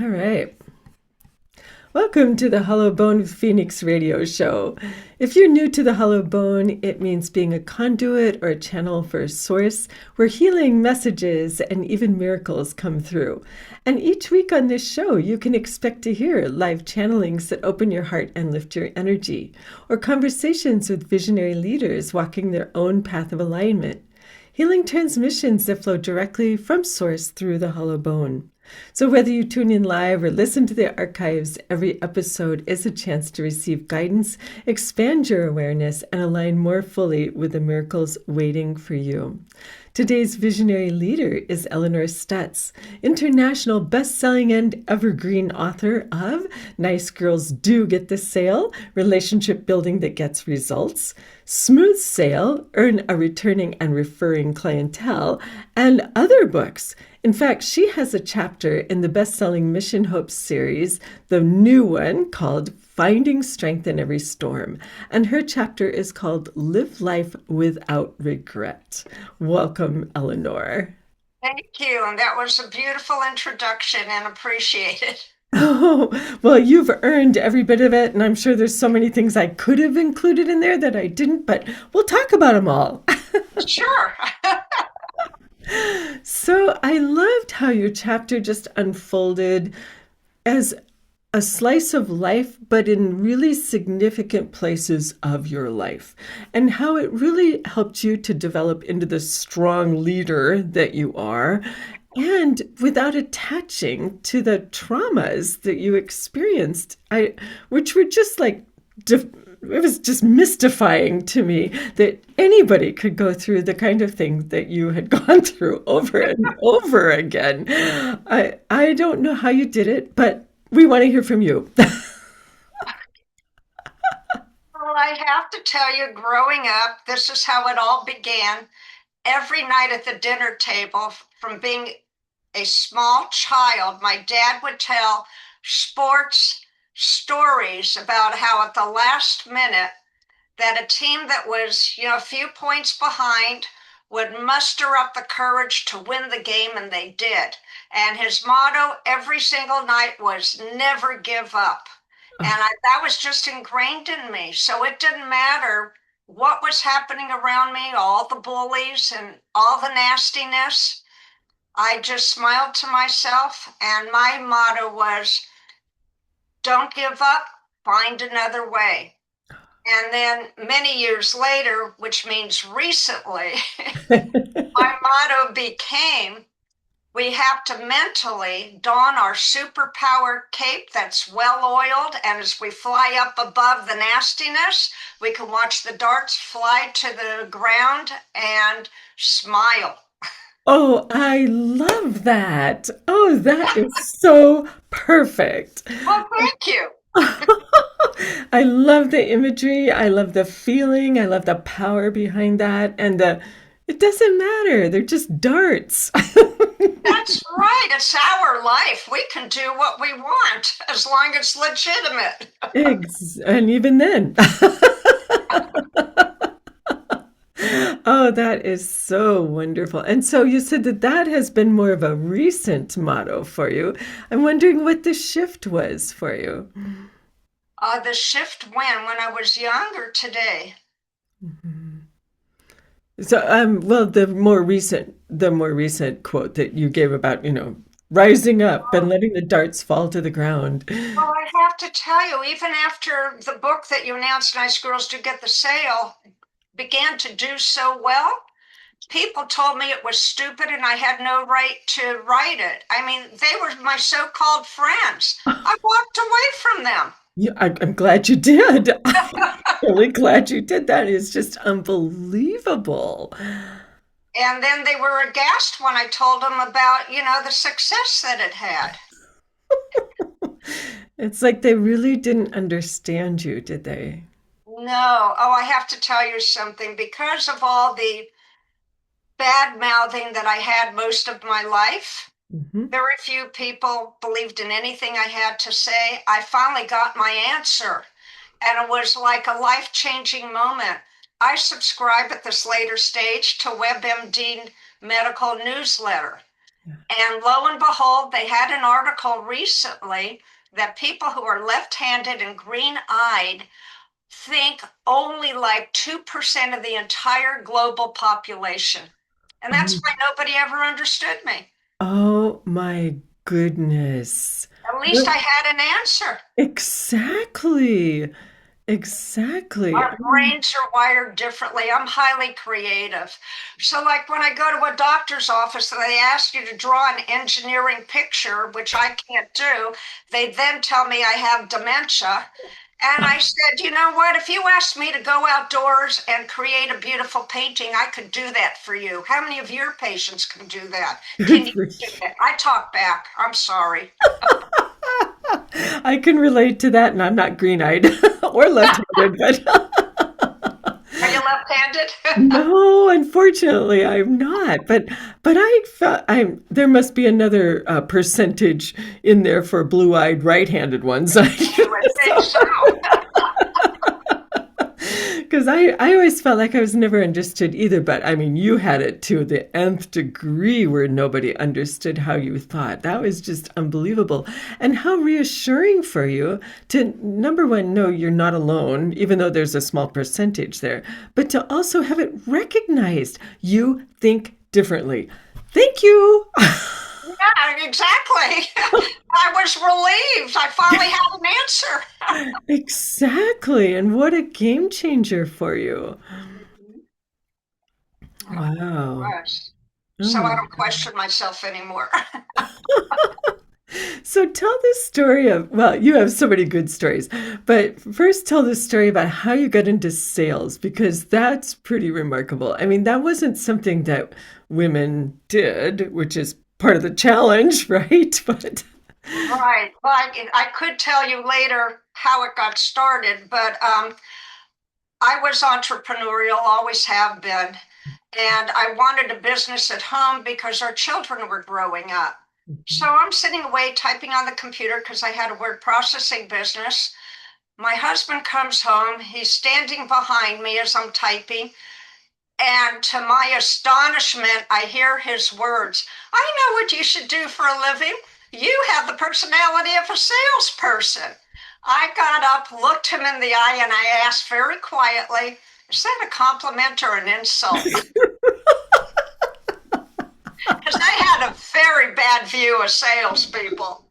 All right. Welcome to the Hollow Bone Phoenix radio show. If you're new to the Hollow Bone, it means being a conduit or a channel for a source where healing messages and even miracles come through. And each week on this show, you can expect to hear live channelings that open your heart and lift your energy, or conversations with visionary leaders walking their own path of alignment. Healing transmissions that flow directly from source through the Hollow Bone. So whether you tune in live or listen to the archives, every episode is a chance to receive guidance, expand your awareness, and align more fully with the miracles waiting for you. Today's visionary leader is Elinor Stutz, international best-selling and evergreen author of Nice Girls Do Get the Sale, Relationship Building That Gets Results, Smooth Sale, Earn a Returning and Referring Clientele, and other books. In fact, she has a chapter in the best-selling Mission Hope series, the new one called Finding Strength in Every Storm. And her chapter is called Live Life Without Regret. Welcome, Elinor. Thank you. And that was a beautiful introduction and appreciated. Oh, well, you've earned every bit of it. And I'm sure there's so many things I could have included in there that I didn't, but we'll talk about them all. Sure. So I loved how your chapter just unfolded as a slice of life, but in really significant places of your life, and how it really helped you to develop into the strong leader that you are, and without attaching to the traumas that you experienced, which were just like it was just mystifying to me that anybody could go through the kind of thing that you had gone through over and over again. I don't know how you did it, but we want to hear from you. Well, I have to tell you, growing up, this is how it all began. Every night at the dinner table, from being a small child, my dad would tell sports stories about how at the last minute that a team that was, a few points behind would muster up the courage to win the game, and they did. And his motto every single night was never give up. That was just ingrained in me. So it didn't matter what was happening around me, all the bullies and all the nastiness. I just smiled to myself, and my motto was don't give up, find another way. And then many years later, which means recently, my motto became we have to mentally don our superpower cape that's well oiled. And as we fly up above the nastiness, we can watch the darts fly to the ground and smile. Oh, I love that. Oh, that is so perfect. Well, thank you. I love the imagery. I love the feeling. I love the power behind that. And it doesn't matter. They're just darts. That's right. It's our life. We can do what we want as long as it's legitimate. And even then. Oh, that is so wonderful. And so you said that that has been more of a recent motto for you. I'm wondering what the shift was for you. The shift when I was younger today. Mhm. So, well, the more recent quote that you gave about, rising up and letting the darts fall to the ground. Well, I have to tell you, even after the book that you announced, Nice Girls Do Get the Sale, began to do so well, people told me it was stupid and I had no right to write it. I mean, they were my so-called friends. I walked away from them. Yeah, I'm glad you did. I'm really glad you did. That is just unbelievable. And then they were aghast when I told them about, the success that it had. It's like they really didn't understand you, did they? No. Oh, I have to tell you something. Because of all the bad mouthing that I had most of my life, Hmm. very few people believed in anything I had to say. I finally got my answer, and it was like a life-changing moment. I subscribe at this later stage to WebMD medical newsletter. And lo and behold, they had an article recently that people who are left-handed and green-eyed think only like 2% of the entire global population. And that's Oh, why nobody ever understood me. oh my goodness. At least What? I had an answer. Exactly. Exactly. Our brains are wired differently. I'm highly creative. So, like when I go to a doctor's office and they ask you to draw an engineering picture, which I can't do, they then tell me I have dementia. And I said, you know what? If you asked me to go outdoors and create a beautiful painting, I could do that for you. How many of your patients can do that? Can Good you for do you. that? I talk back. I'm sorry. I can relate to that, and I'm not green-eyed or left-handed, but Are you left-handed? no, unfortunately, I'm not. But I felt I'm there must be another percentage in there for blue-eyed right-handed ones. I would think So, so. because I always felt like I was never understood either. But I mean, you had it to the nth degree where nobody understood how you thought. That was just unbelievable. And how reassuring for you to, number one, know you're not alone, even though there's a small percentage there, but to also have it recognized. You think differently. Thank you. Yeah, exactly. I was relieved. I finally had an answer. Exactly. And what a game changer for you. Mhm. It Wow. was. Oh So I my. don't question myself anymore. So tell this story of, well, you have so many good stories, but first tell the story about how you got into sales because that's pretty remarkable. I mean, that wasn't something that women did, which is part of the challenge, right? But Right. Well, I could tell you later how it got started, but I was entrepreneurial, always have been. And I wanted a business at home because our children were growing up. So I'm sitting away typing on the computer because I had a word processing business. My husband comes home. He's standing behind me as I'm typing. And to my astonishment, I hear his words. I know what you should do for a living. You have the personality of a salesperson. I got up, looked him in the eye, and I asked very quietly, is that a compliment or an insult? Because I had a very bad view of salespeople.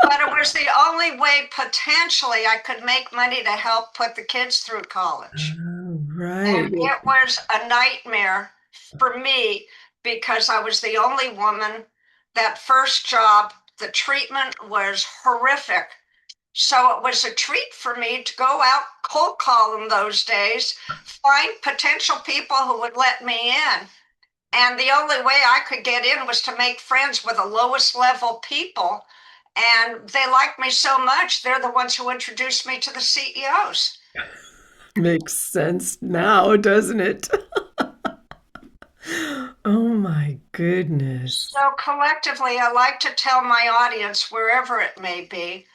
But it was the only way potentially I could make money to help put the kids through college. oh, right. And it was a nightmare for me because I was the only woman. That first job, the treatment was horrific. So it was a treat for me to go out cold call in those days, find potential people who would let me in. And the only way I could get in was to make friends with the lowest level people. And they liked me so much, they're the ones who introduced me to the CEOs. Makes sense now, doesn't it? Oh my goodness. So collectively, I like to tell my audience, wherever it may be,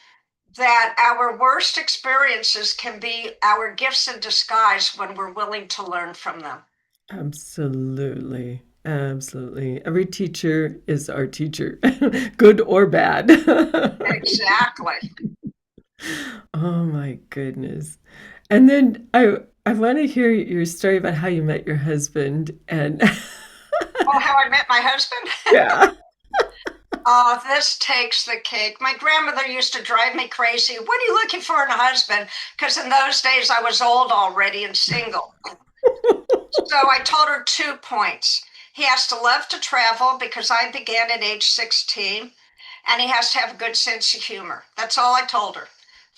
that our worst experiences can be our gifts in disguise when we're willing to learn from them. Absolutely. Absolutely. Every teacher is our teacher, good or bad. Exactly. Oh my goodness. And then I want to hear your story about how you met your husband and Oh, how I met my husband? yeah. Oh, this takes the cake. My grandmother used to drive me crazy. What are you looking for in a husband? Because in those days I was old already and single. So I told her 2 points. He has to love to travel because I began at age 16, and he has to have a good sense of humor. That's all I told her.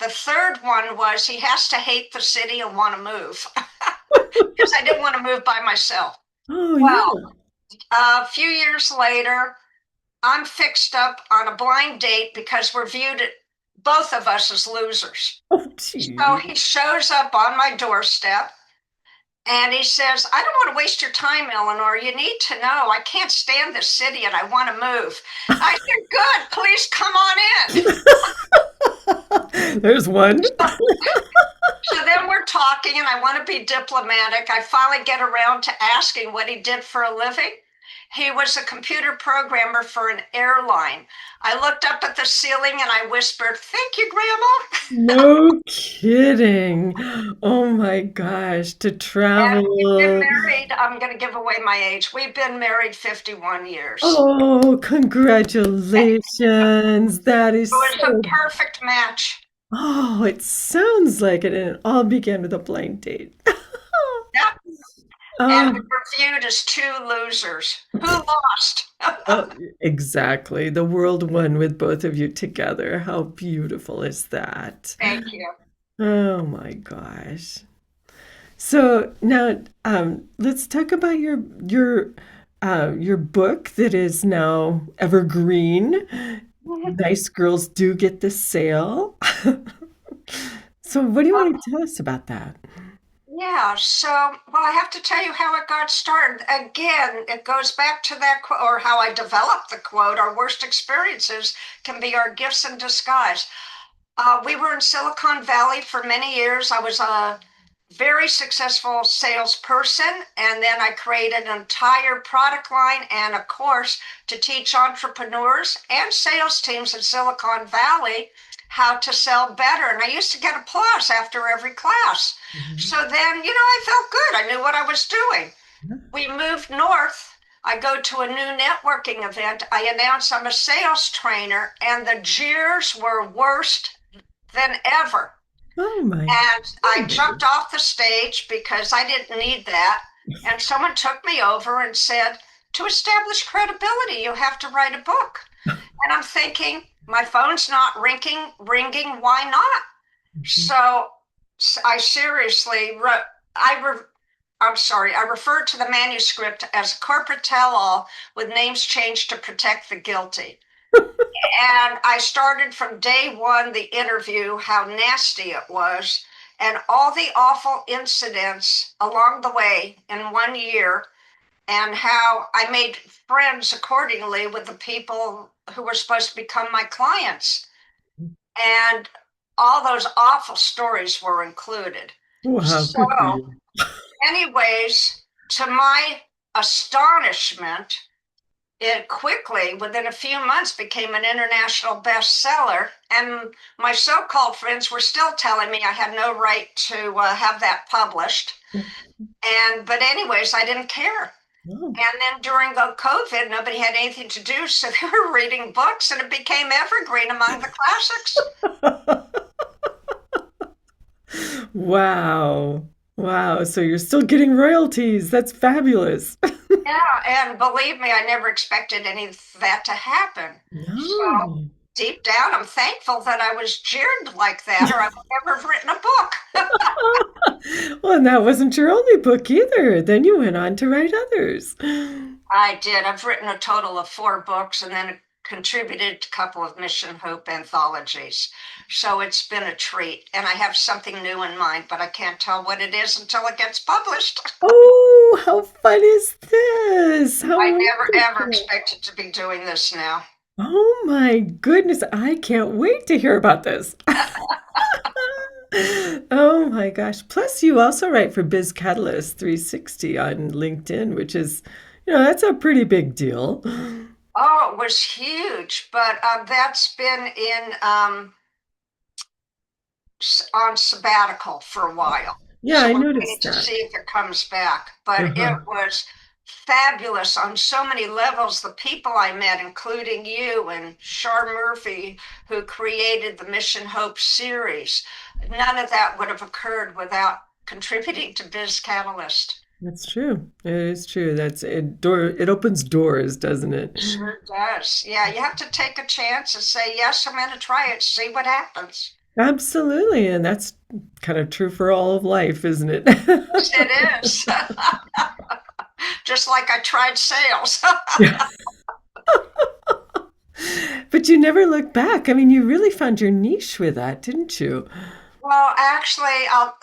The third one was he has to hate the city and want to move because I didn't want to move by myself. Oh Well, yeah. a few years later, I'm fixed up on a blind date because we're viewed, both of us, as losers. Oh So gee. he shows up on my doorstep and he says, I don't want to waste your time, Elinor. You need to know I can't stand this city and I want to move. I said, good, please come on in. There's one. So then we're talking, and I want to be diplomatic. I finally get around to asking what he did for a living. He was a computer programmer for an airline. I looked up at the ceiling and I whispered, "Thank you, Grandma." No kidding. Oh my gosh, to And we've been travel. married, I'm going to give away my age. We've been married 51 years. Oh, congratulations. That It is was a so. perfect match. Oh, it sounds like it, and it all began with a blind date. Yep. And we Oh, were viewed as two losers. Who lost? oh, exactly. The world won with both of you together. How beautiful is that? Thank you. Oh my gosh. So now, let's talk about your book that is now Evergreen. Nice girls do get the sale. So, what do you want to tell us about that? Yeah, so, well, I have to tell you how it got started. Again, it goes back to that quote, or how I developed the quote, our worst experiences can be our gifts in disguise. We were in Silicon Valley for many years. I was a very successful salesperson, and then I created an entire product line and a course to teach entrepreneurs and sales teams in Silicon Valley how to sell better. And I used to get applause after every class. Mhm. So then, I felt good. I knew what I was doing. We moved north. I go to a new networking event. I announce I'm a sales trainer, and the jeers were worse than ever. Oh my And I goodness. jumped off the stage because I didn't need that. And someone took me over and said, "To establish credibility, you have to write a book." And I'm thinking, my phone's not ringing. Why not? So I seriously wrote, I'm sorry, I referred to the manuscript as corporate tell-all with names changed to protect the guilty. And I started from day one the interview, how nasty it was, and all the awful incidents along the way in 1 year, and how I made friends accordingly with the people who were supposed to become my clients. And all those awful stories were included. Wow, So, good for you. anyways, to my astonishment, it quickly, within a few months, became an international bestseller. And my so called friends were still telling me I had no right to have that published. But anyways, I didn't care. Oh. And then during the COVID, nobody had anything to do. So they were reading books and it became evergreen among the classics. Wow. Wow. So you're still getting royalties. That's fabulous. Yeah. And believe me, I never expected any of that to happen. So No. deep down, I'm thankful that I was jeered like that, or I would never have written a book. Well, and that wasn't your only book either. Then you went on to write others. I did. I've written a total of 4 books and then contributed to a couple of Mission Hope anthologies. So it's been a treat. And I have something new in mind, but I can't tell what it is until it gets published. Oh, how fun is this? How I never ever wonderful. expected to be doing this now. Oh my goodness. I can't wait to hear about this. Oh my gosh. Plus, you also write for Biz Catalyst 360 on LinkedIn, which is, that's a pretty big deal. Oh, it was huge, but that's been in on sabbatical for a while. Yeah, So I we're waiting noticed to that. see if it comes back. But it Uh-huh. was fabulous on so many levels. The people I met, including you and Shar Murphy, who created the Mission Hope series, none of that would have occurred without contributing to Biz Catalyst. That's true. It is true. It opens doors, doesn't it? Sure does. Yeah, you have to take a chance and say, yes, I'm going to try it, see what happens. Absolutely. And that's kind of true for all of life, isn't it? Yes, it is. Just like I tried sales. Yeah. But you never look back. I mean, you really found your niche with that, didn't you? Well, actually, I'll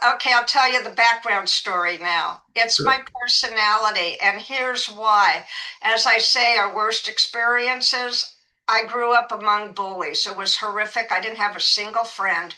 tell you the background story now. It's my personality, and here's why. As I say, our worst experiences, I grew up among bullies. It was horrific. I didn't have a single friend.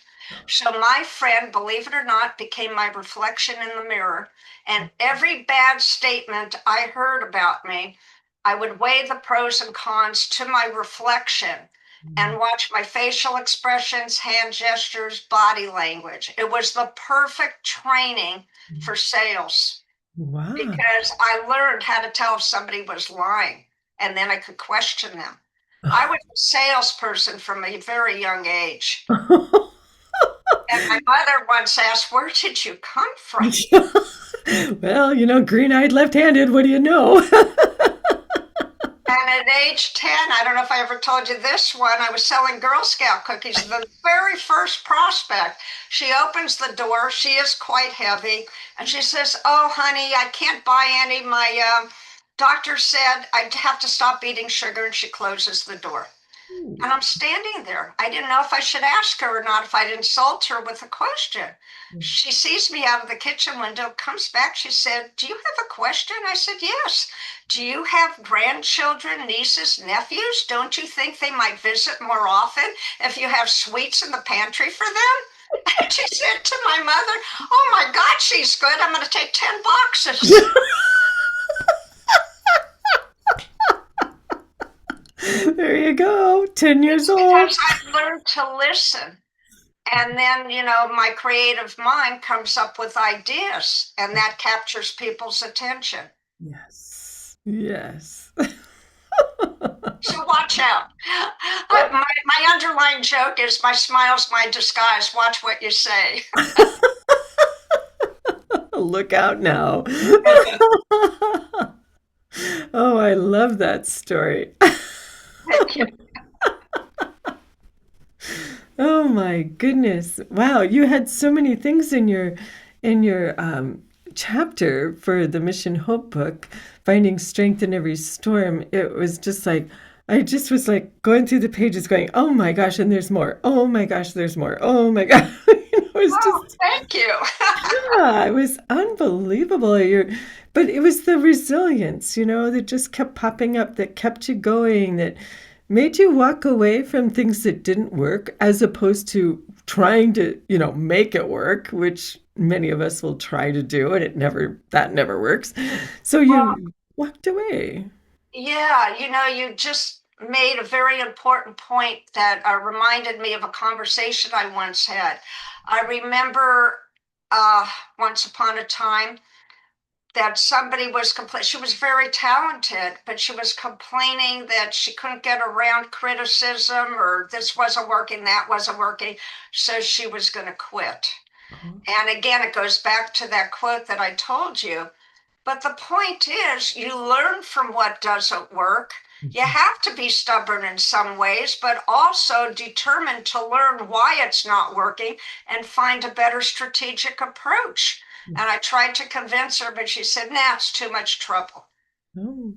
So my friend, believe it or not, became my reflection in the mirror. And every bad statement I heard about me, I would weigh the pros and cons to my reflection and watch my facial expressions, hand gestures, body language. It was the perfect training for sales Wow. because I learned how to tell if somebody was lying and then I could question them. I was a salesperson from a very young age. And my mother once asked, "Where did you come from?" Well, green-eyed left-handed, what do you know? And at age 10, I don't know if I ever told you this one, I was selling Girl Scout cookies. The very first prospect, she opens the door. She is quite heavy. And she says, "Oh, honey, I can't buy any. My doctor said I'd have to stop eating sugar." And she closes the door. And I'm standing there. I didn't know if I should ask her or not, if I'd insult her with a question. She sees me out of the kitchen window, comes back. She said, "Do you have a question?" I said, "Yes." "Do you have grandchildren, nieces, nephews? Don't you think they might visit more often if you have sweets in the pantry for them?" And she said to my mother, "Oh my God, she's good. I'm going to take 10 boxes." There you go. 10 years It's old. because I learned to listen. And then, my creative mind comes up with ideas, and that captures people's attention. Yes. Yes. So watch out. My underlying joke is, my smile's my disguise. Watch what you say. Look out now. Oh, I love that story. Thank you. Oh my goodness. Wow, you had so many things in your chapter for the Mission Hope book, Finding Strength in Every Storm. It was just like I just was like going through the pages going, "Oh my gosh, and there's more. Oh my gosh, there's more. Oh my God." It was Oh, just thank you. yeah, it was unbelievable. But it was the resilience, that just kept popping up, that kept you going, that made you walk away from things that didn't work, as opposed to trying to, make it work, which many of us will try to do, and that never works. So Well, you walked away. yeah, you just made a very important point that reminded me of a conversation I once had. I remember once upon a time that somebody was complaining. She was very talented, but she was complaining that she couldn't get around criticism, or this wasn't working, that wasn't working. So she was going to quit. Oh, And again, it goes back to that quote that I told you. But the point is, you learn from what doesn't work. You mhm. have to be stubborn in some ways, but also determined to learn why it's not working and find a better strategic approach. And I tried to convince her, but she said, "Nah, it's too much trouble." Oh,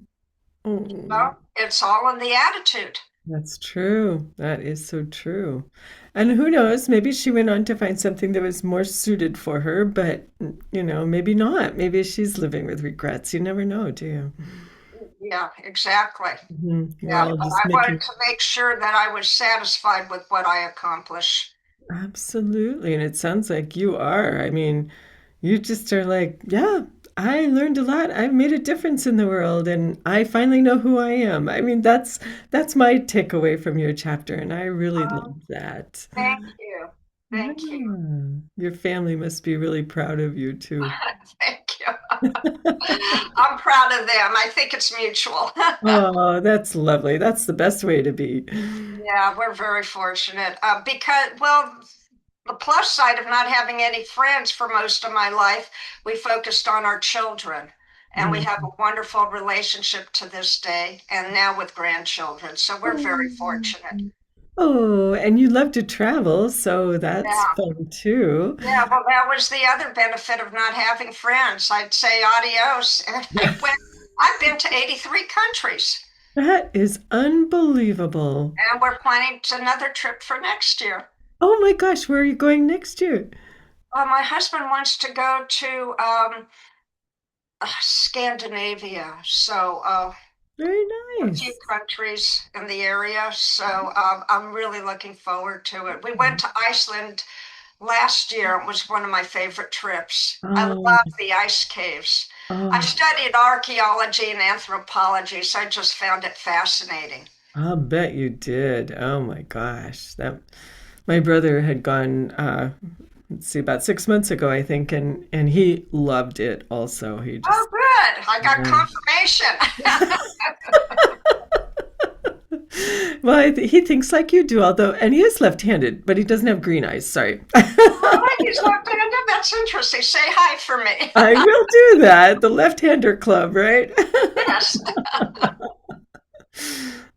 oh. Well, it's all in the attitude. That's true. That is so true. And who knows, maybe she went on to find something that was more suited for her, but maybe not. Maybe she's living with regrets. You never know, do you? Yeah, exactly. We're Yeah, all but just I wanted making to make sure that I was satisfied with what I accomplished. absolutely, and it sounds like you are. I mean, you just are like, yeah, I learned a lot. I've made a difference in the world, and I finally know who I am. I mean, that's my takeaway from your chapter, and I really love Oh, that. thank you. Thank you. Yeah. Your family must be really proud of you too. Thank you. I'm proud of them. I think it's mutual. Oh, that's lovely. That's the best way to be. Yeah, we're very fortunate because, well, the plus side of not having any friends for most of my life, we focused on our children. And we have Mm. a wonderful relationship to this day, and now with grandchildren. So we're very fortunate. Oh, and you love to travel, so that's Yeah. fun too. Yeah. Well, that was the other benefit of not having friends. I'd say adios. And I've been to 83 countries, That is unbelievable. and we're planning another trip for next year. Oh my gosh, where are you going next year? My husband wants to go to Scandinavia, so Very a few nice. countries in the area. So I'm really looking forward to it. We went to Iceland last year. It was one of my favorite trips. I Oh, love the ice caves. I Oh, studied archaeology and anthropology, so I just found it fascinating. I'll bet you did. Oh my gosh. That my brother had gone let's see, about 6 months ago, I think, and he loved it also. He Oh, just good. I got yeah. confirmation. Well, he thinks like you do, although, and he is left-handed, but he doesn't have green eyes. Sorry. Oh, he's left-handed. That's interesting. Say hi for me. I will do that. The left-hander club, right? Yes.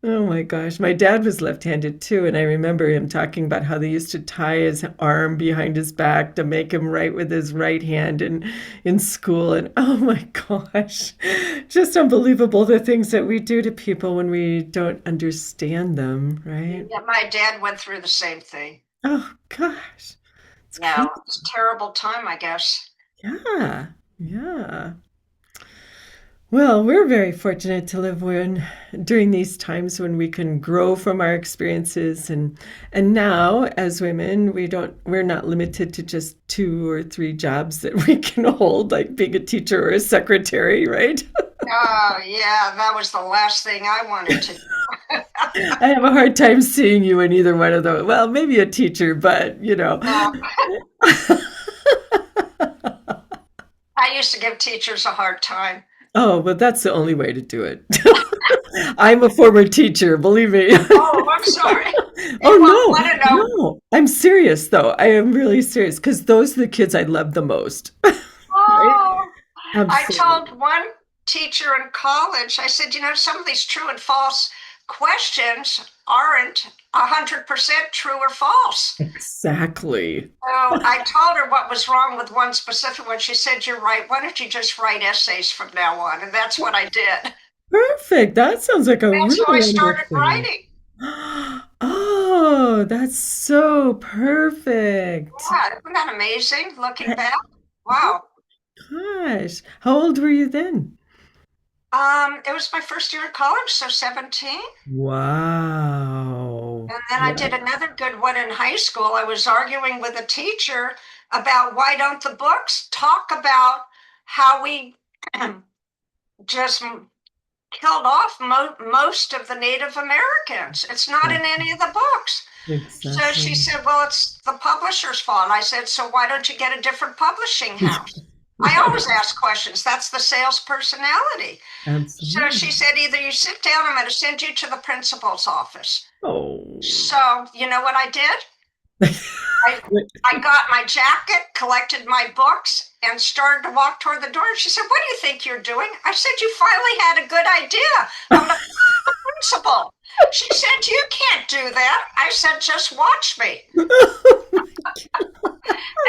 Oh my gosh. My dad was left-handed too, and I remember him talking about how they used to tie his arm behind his back to make him write with his right hand in school. And oh my gosh. Just unbelievable the things that we do to people when we don't understand them, right? Yeah, my dad went through the same thing. Oh gosh. It's Yeah, crazy. it was a terrible time, I guess. Yeah. Yeah. Well, we're very fortunate to live during these times when we can grow from our experiences and now as women we're not limited to just two or three jobs that we can hold like being a teacher or a secretary, right? Oh, yeah, that was the last thing I wanted to do. I have a hard time seeing you in either one of those. Well, maybe a teacher, but you know. No, I used to give teachers a hard time. Oh, but that's the only way to do it. I'm a former teacher, believe me. Oh, I'm sorry. Oh You want to no, know? no. I'm serious though. I am really serious because those are the kids I love the most. Right? Oh, I Absolutely. told one teacher in college, I said, some of these true and false questions aren't 100% true or false. Exactly. So I told her what was wrong with one specific one. She said, "You're right. Why don't you just write essays from now on?" And that's what I did. Perfect. That sounds like a That's really how I wonderful started thing. writing. Oh, that's so perfect. Yeah, isn't that amazing looking I- back? oh Wow. gosh. How old were you then? It was my first year of college, so 17. Wow. And then I did Wow. another good one in high school. I was arguing with a teacher about why don't the books talk about how we just killed off most of the Native Americans. It's not in Exactly. any of the books. So she Exactly. said, "Well, it's the publisher's fault." I said, "So why don't you get a different publishing house?" I always ask questions. That's the sales personality. So she Absolutely. said, "Either you sit down, I'm going to send you to the principal's office." Oh. So, you know what I did? I I got my jacket, collected my books, and started to walk toward the door. And she said, "What do you think you're doing?" I said, "You finally had a good idea. I'm the principal." She said, "You can't do that." I said, "Just watch me."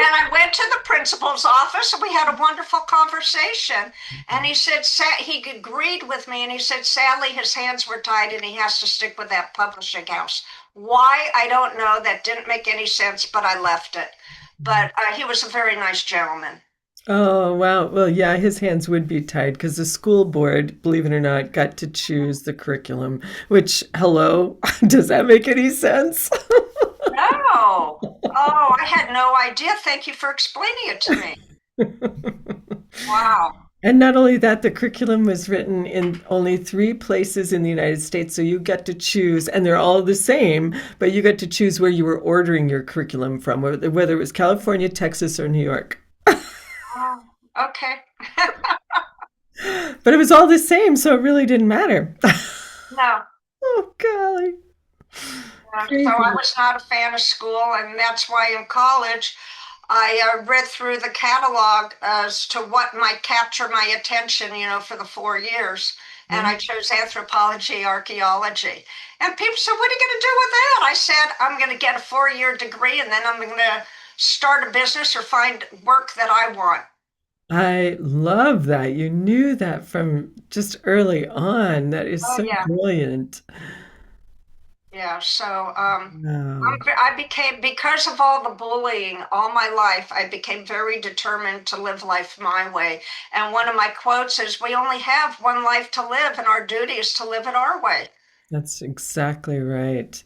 And I went to the principal's office and we had a wonderful conversation. And he said, he agreed with me and he said, sadly, his hands were tied and he has to stick with that publishing house. Why? I don't know. That didn't make any sense, but I left it. But he was a very nice gentleman. Oh, wow. Well, yeah, his hands would be tied because the school board, believe it or not, got to choose the curriculum, which, hello, does that make any sense? No. Oh, I had no idea. Thank you for explaining it to me. Wow. And not only that, the curriculum was written in only three places in the United States. So you get to choose, and they're all the same, but you get to choose where you were ordering your curriculum from, whether it was California, Texas, or New York. Oh, okay. But it was all the same, so it really didn't matter. No. Oh, golly. So I Crazy. was not a fan of school, and that's why in college I read through the catalog as to what might capture my attention, for the 4 years. And Yeah. I chose anthropology, archaeology. And people said, "What are you going to do with that?" I said, "I'm going to get a 4-year degree, and then I'm going to start a business or find work that I want." I love that. You knew that from just early on. That is Oh, so yeah. brilliant. Yeah. So Wow. I became, because of all the bullying all my life, I became very determined to live life my way. And one of my quotes is, "We only have one life to live, and our duty is to live it our way." That's exactly right.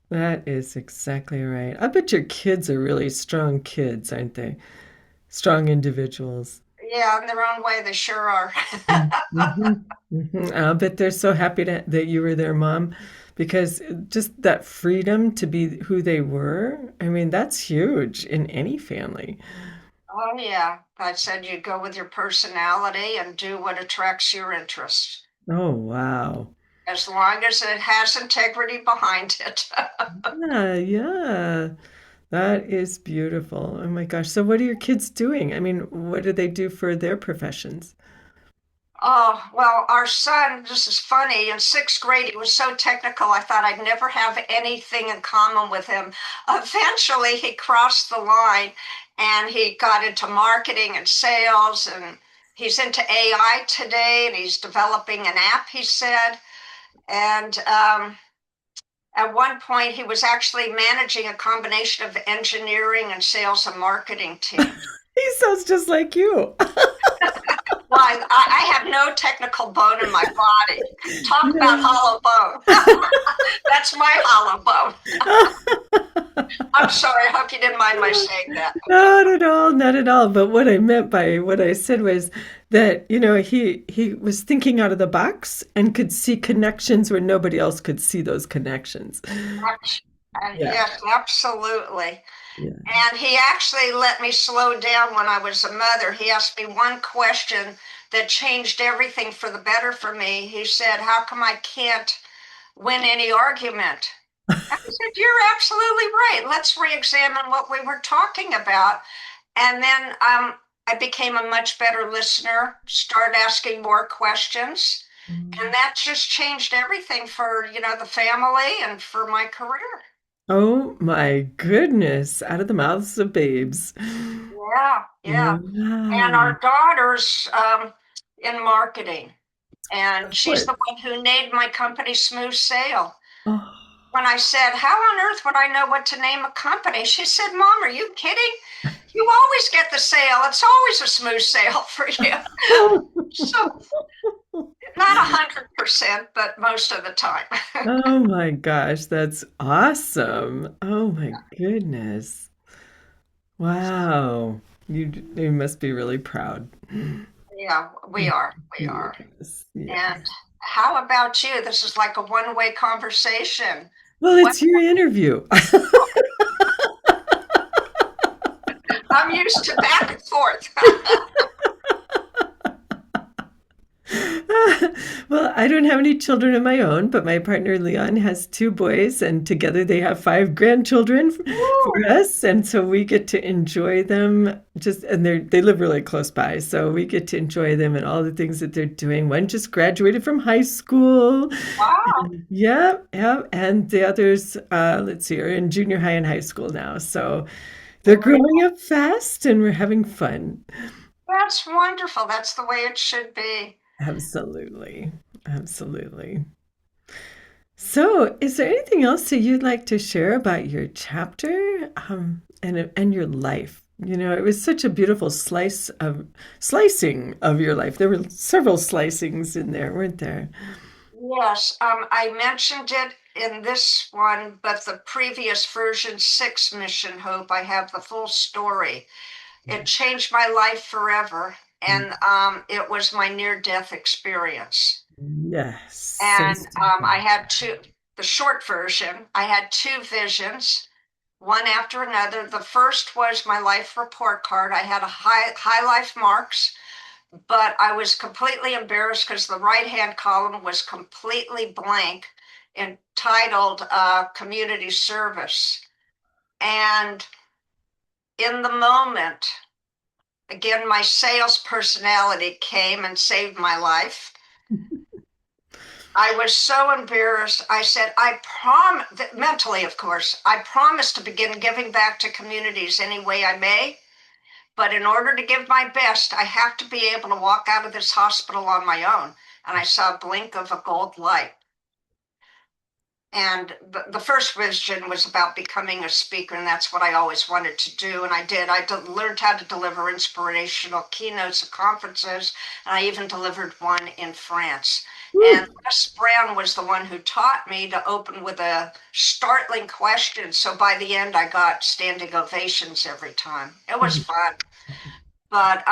That is exactly right. I bet your kids are really strong kids, aren't they? Strong individuals. Yeah, in their own way, they sure are. Mm-hmm. Hmm. I'll bet they're so happy that you were their mom because just that freedom to be who they were, I mean, that's huge in any family. Oh, yeah. I said you go with your personality and do what attracts your interest, Oh, wow. as long as it has integrity behind it. Yeah, yeah. That is beautiful. Oh my gosh. So what are your kids doing? I mean, what do they do for their professions? Oh, well, our son, this is funny. In sixth grade, he was so technical, I thought I'd never have anything in common with him. Eventually, he crossed the line and he got into marketing and sales, and he's into AI today, and he's developing an app, he said. And at one point, he was actually managing a combination of engineering and sales and marketing teams. He sounds just like you. Well, I have no technical bone in my body. Talk about Yeah. hollow bone. That's my hollow bone. I'm sorry. I hope you didn't mind my saying that. Not at all, not at all. But what I meant by what I said was that, he was thinking out of the box and could see connections where nobody else could see those connections. Yeah. Yes, absolutely. Yeah. And he actually let me slow down when I was a mother. He asked me one question that changed everything for the better for me. He said, "How come I can't win any argument?" I said, "You're absolutely right. Let's re-examine what we were talking about." And then I became a much better listener, started asking more questions, and that just changed everything for, the family and for my career. Oh my goodness, out of the mouths of babes. Yeah, yeah. And Wow. our daughter's in marketing, and she's What? the one who named my company Smooth Sail. Oh, When I said, "How on earth would I know what to name a company?" She said, "Mom, are you kidding? You always get the sale. It's always a smooth sale for you." So not 100%, but most of the time. oh my gosh, that's awesome. Oh my goodness. Wow. You must be really proud. Yeah, we are. We are. Yes, yes. And how about you? This is like a one-way conversation. Well, What it's your interview. I'm used to back and forth. Well, I don't have any children of my own, but my partner Leon has two boys, and together they have five grandchildren for Woo! us, and so we get to enjoy them. And they live really close by, so we get to enjoy them and all the things that they're doing. One just graduated from high school. Wow. Yeah, yeah, and the others, let's see, are in junior high and high school now. So they're Great. growing up fast, and we're having fun. That's wonderful. That's the way it should be. Absolutely. Absolutely. So, is there anything else that you'd like to share about your chapter and your life? It was such a beautiful slicing of your life. There were several slicings in there, weren't there? Yes, I mentioned it in this one, but the previous version 6 Mission Hope, I have the full story. It changed my life forever, and it was my near-death experience. Yes, so And I sweet. had the short version, I had two visions, one after another. The first was my life report card. I had a high life marks, but I was completely embarrassed because the right-hand column was completely blank, entitled Community Service. And in the moment, again, my sales personality came and saved my life. I was so embarrassed. I said, mentally, of course, I promise to begin giving back to communities any way I may. But in order to give my best, I have to be able to walk out of this hospital on my own. And I saw a blink of a gold light. And the first vision was about becoming a speaker, and that's what I always wanted to do. And I did. Learned how to deliver inspirational keynotes at conferences, and I even delivered one in France. And Woo. Les Brown was the one who taught me to open with a startling question. So by the end, I got standing ovations every time. It was fun. But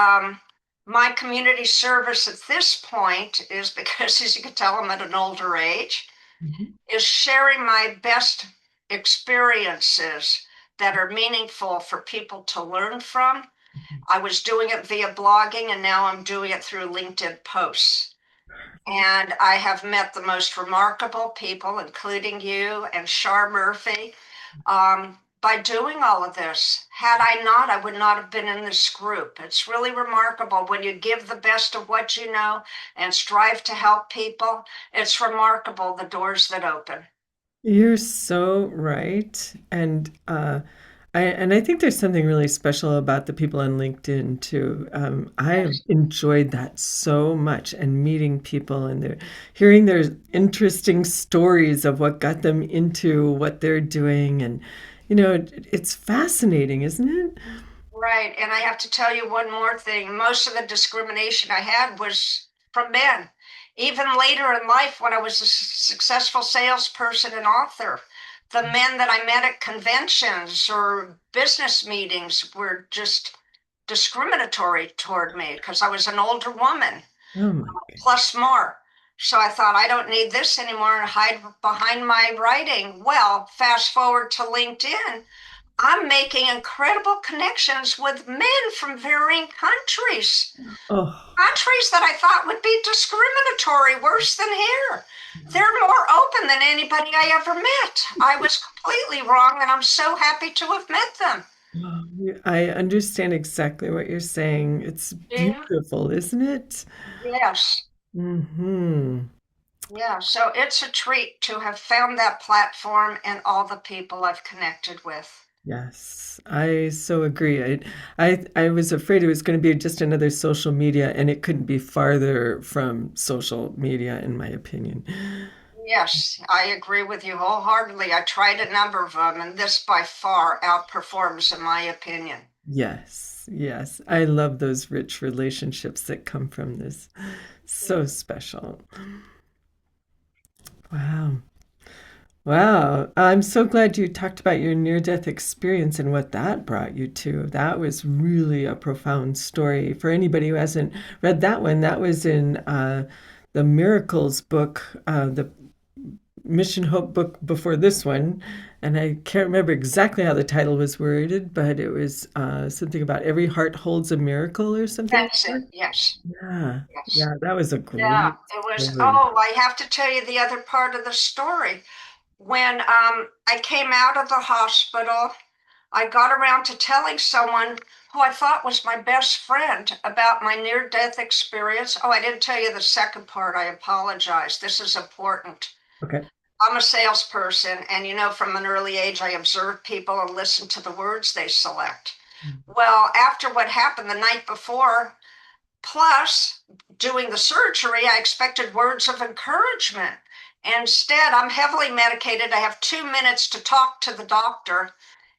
My community service at this point is because, as you can tell, I'm at an older age, Mhm. is sharing my best experiences that are meaningful for people to learn from. I was doing it via blogging, and now I'm doing it through LinkedIn posts. And I have met the most remarkable people, including you and Shar Murphy, by doing all of this. Had I not, I would not have been in this group. It's really remarkable when you give the best of what you know and strive to help people. It's remarkable the doors that open. You're so right. And I think there's something really special about the people on LinkedIn too. I have Yes. enjoyed that so much and meeting people and hearing their interesting stories of what got them into what they're doing. And, it's fascinating, isn't it? Right. And I have to tell you one more thing. Most of the discrimination I had was from men. Even later in life, when I was a successful salesperson and author, the men that I met at conventions or business meetings were just discriminatory toward me because I was an older woman, Oh my plus more. So I thought, I don't need this anymore and hide behind my writing. Well, fast forward to LinkedIn. I'm making incredible connections with men from varying countries. Oh, Countries that I thought would be discriminatory, worse than here. They're more open than anybody I ever met. I was completely wrong, and I'm so happy to have met them. I understand exactly what you're saying. It's Yeah. beautiful, isn't it? Yes. Hmm. Yeah. So it's a treat to have found that platform and all the people I've connected with. Yes, I so agree. I was afraid it was going to be just another social media, and it couldn't be farther from social media, in my opinion. Yes, I agree with you wholeheartedly. I tried a number of them, and this by far outperforms, in my opinion. Yes, yes. I love those rich relationships that come from this. So special. Wow. Wow. I'm so glad you talked about your near-death experience and what that brought you to. That was really a profound story. For anybody who hasn't read that one, that was in the Miracles book, the Mission Hope book before this one. And I can't remember exactly how the title was worded, but it was something about every heart holds a miracle or something like That's it. that. Yes. Yeah. Yes. Yeah, that was a Yeah, great it was. story. Oh, I have to tell you the other part of the story. When I came out of the hospital, I got around to telling someone who I thought was my best friend about my near-death experience. Oh, I didn't tell you the second part. I apologize. This is important. Okay. I'm a salesperson, and from an early age, I observe people and listen to the words they select. Well, after what happened the night before, plus doing the surgery, I expected words of encouragement. Instead, I'm heavily medicated. I have 2 minutes to talk to the doctor.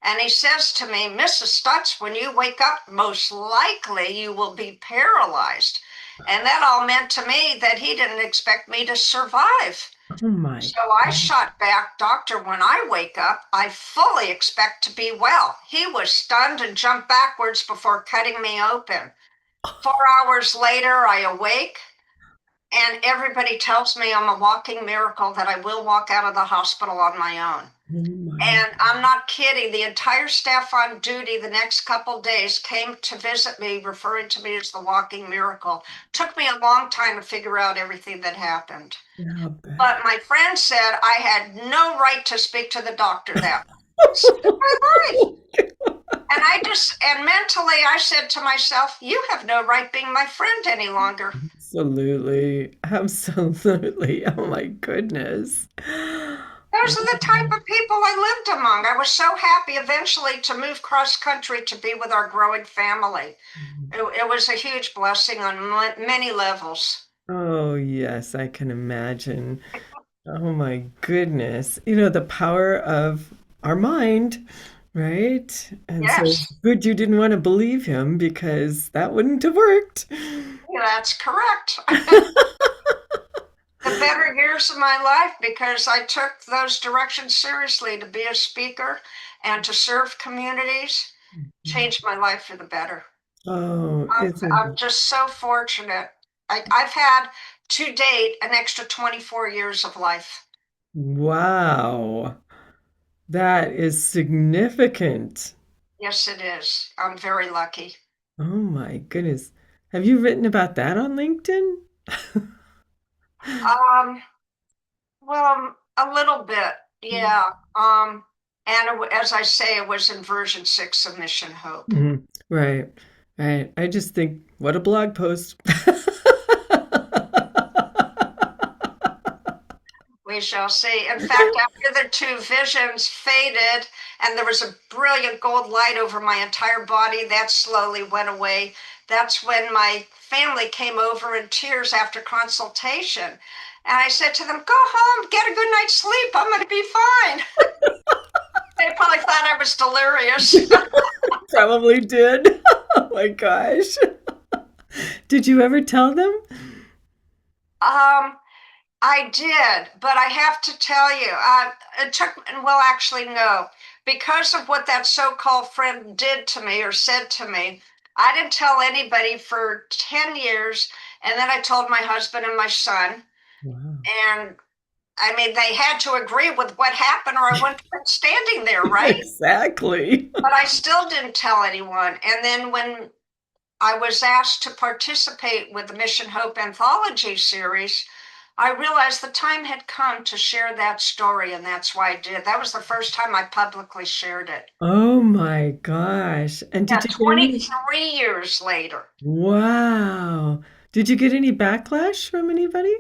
And he says to me, Mrs. Stutz, when you wake up, most likely you will be paralyzed. And that all meant to me that he didn't expect me to survive. Oh my. So I shot back, Doctor, when I wake up, I fully expect to be well. He was stunned and jumped backwards before cutting me open. 4 hours later, I awake, and everybody tells me I'm a walking miracle, that I will walk out of the hospital on my own. Oh my. And I'm not kidding. The entire staff on duty the next couple days came to visit me, referring to me as the walking miracle. Took me a long time to figure out everything that happened. Yeah, I But bet. my friend said I had no right to speak to the doctor that way. Saved my life. And mentally, I said to myself, you have no right being my friend any longer. Absolutely. Absolutely. Oh my goodness. Those are the type of people I lived among. I was so happy eventually to move cross country to be with our growing family. It was a huge blessing on many levels. Oh, yes, I can imagine. Oh my goodness. The power of our mind, right? And so Yes, good you didn't want to believe him because that wouldn't have worked. that's correct. The better years of my life, because I took those directions seriously to be a speaker and to serve communities, changed my life for the better. Oh, it's I'm just so fortunate. I've had to date an extra 24 years of life. wow. That is significant. Yes, it is. I'm very lucky. Oh my goodness. Have you written about that on LinkedIn? Um, well, a little bit, yeah. And as I say, it was in version 6 of Mission Hope. Mhm. Right, right. I just think, what a blog post. We shall see. In fact, after the two visions faded and there was a brilliant gold light over my entire body, that slowly went away. That's when my family came over in tears after consultation. And I said to them, go home, get a good night's sleep. I'm going to be fine. They probably thought I was delirious. Probably did. Oh my gosh. Did you ever tell them? um, I did, but I have to tell you, it took, well, actually, no. Because of what that so-called friend did to me or said to me, I didn't tell anybody for 10 years. And then I told my husband and my son. Wow. And I mean, they had to agree with what happened or I wouldn't have been standing there, right? Exactly. But I still didn't tell anyone. And then when I was asked to participate with the Mission Hope anthology series, I realized the time had come to share that story, and that's why I did. That was the first time I publicly shared it. Oh my gosh. And did Yeah, you get any? 23 years later. Wow. Did you get any backlash from anybody?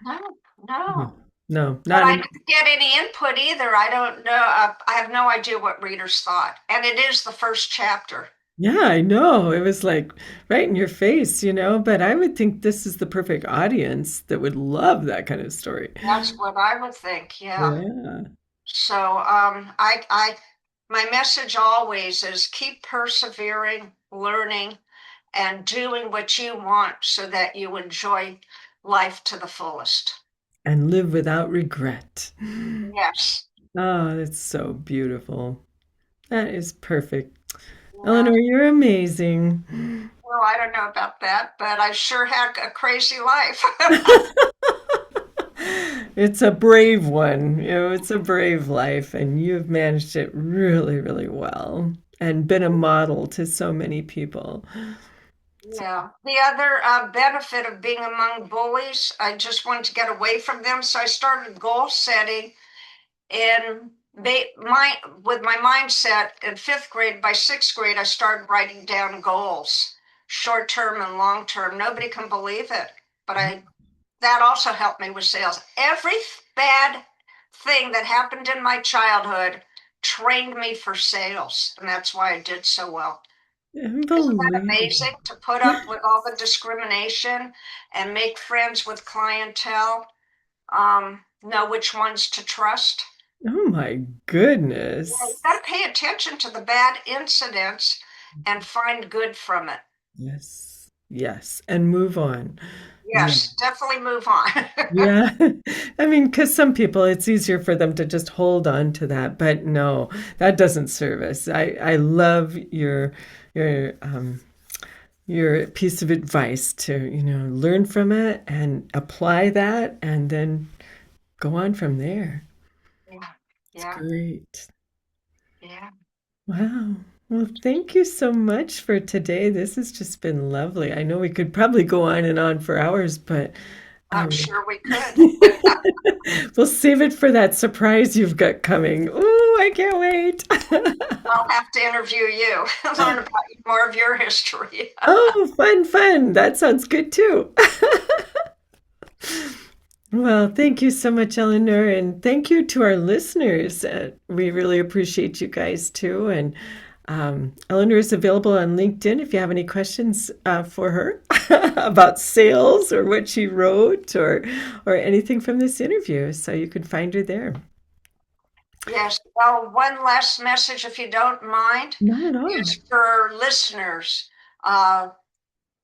No, No. no. No, But not I in. didn't get any input either. I don't know. I have no idea what readers thought. And it is the first chapter. Yeah, I know. It was like right in your face, but I would think this is the perfect audience that would love that kind of story. That's what I would think. Yeah. Yeah. So my message always is keep persevering, learning, and doing what you want so that you enjoy life to the fullest. And live without regret. Yes. Oh, that's so beautiful. That is perfect. Yeah. Eleanor, you're amazing. Well, I don't know about that, but I sure had a crazy life. It's a brave one. It's a brave life, and you've managed it really, really well and been a model to so many people. Yeah. The other benefit of being among bullies, I just wanted to get away from them. So I started goal setting in my with my mindset in fifth grade. By sixth grade, I started writing down goals, short term and long term. Nobody can believe it, but I that also helped me with sales. Every bad thing that happened in my childhood trained me for sales, and that's why I did so well. Isn't that Unbelievable. amazing to put up with all the discrimination and make friends with clientele? Know which ones to trust. Oh my Yeah, you goodness. got to pay attention to the bad incidents and find good from it. Yes. Yes. And move on. Yeah. Yes, definitely move on. Yeah. I mean, because some people, it's easier for them to just hold on to that, but no, that doesn't serve us. I love your piece of advice to learn from it and apply that and then go on from there. Yeah, It's yeah, great. yeah. Wow. Well, thank you so much for today. This has just been lovely. I know we could probably go on and on for hours, but I'm um, sure we could. we'll save it for that surprise you've got coming. Ooh, I can't wait. I'll have to interview you and learn about more of your history. Oh, fun, fun. That sounds good too. Well, thank you so much, Eleanor, and thank you to our listeners. We really appreciate you guys too. And Eleanor is available on LinkedIn if you have any questions for her about sales or what she wrote or anything from this interview. So you can find her there. Yes. Well, one last message, if you don't mind, Not at all. is for listeners. Uh,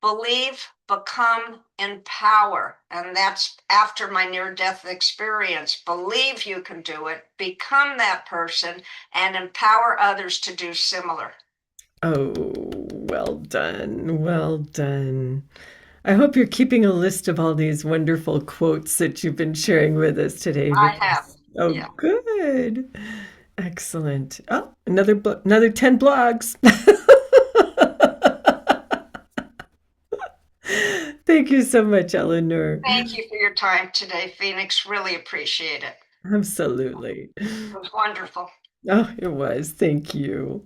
Believe, become, empower. And that's after my near death experience. Believe you can do it, become that person, and empower others to do similar. Oh, Well done. Well done. I hope you're keeping a list of all these wonderful quotes that you've been sharing with us today I have. because, oh, Yeah. good. Excellent. Oh, another 10 blogs. Thank you so much, Eleanor. Thank you for your time today, Phoenix. Really appreciate it. Absolutely. It was wonderful. Oh, it was. Thank you.